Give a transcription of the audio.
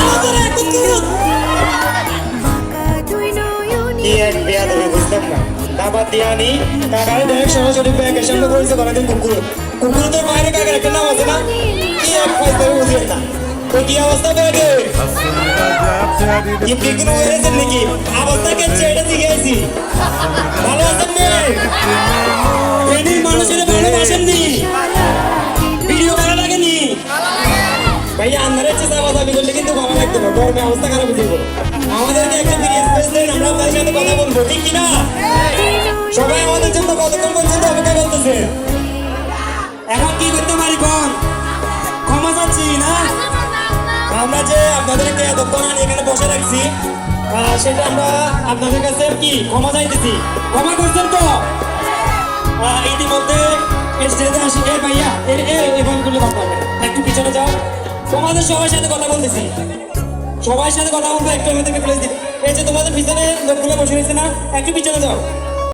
আমাদের এত কুকুর কি এক দেয়া ধরে বুঝলাম না দাবা দিয়ানি কাকারে দেখ সরাসরি ব্যাগের সামনে বলছে কোনদিন কুকুর কুকুর তো মায়ের কাকার একটা নাম আছে না কি এক পয়সা বুঝলেন না তো কি অবস্থা ব্যাগে কি কোনো হয়েছেন নাকি অবস্থা কেছে এটা জিজ্ঞাসি ভালো আছেন মেয়ে এদিন মানুষের ভালোবাসেননি ভিডিও করা লাগেনি ভাইয়া আন্ধারে চেষ্টা কথা বললে কিন্তু ভালো লাগতো না গরমে অবস্থা খারাপ হয়ে যাবে আমাদেরকে একটা ফিরে স্পেস দেন আমরা আপনার সাথে কথা বলবো ঠিক কিনা সবাই আমাদের জন্য কতক্ষণ পর্যন্ত অপেক্ষা করতেছে এখন কি করতে পারি বল ক্ষমা চাচ্ছি না আমরা যে আপনাদেরকে এতক্ষণ এখানে বসে রাখছি সেটা আমরা আপনাদের কাছে কি ক্ষমা চাইতেছি ক্ষমা করছেন তো ইতিমধ্যে স্টেজে আসি এ ভাইয়া এভাবে করলে কথা হবে একটু পিছনে যাও তোমাদের সবার সাথে কথা বলতেছি সবার সাথে কথা বলবো একটু আমাদেরকে প্লেস দিন এই যে তোমাদের পিছনে লোকগুলো বসে রয়েছে না একটু পিছনে যাও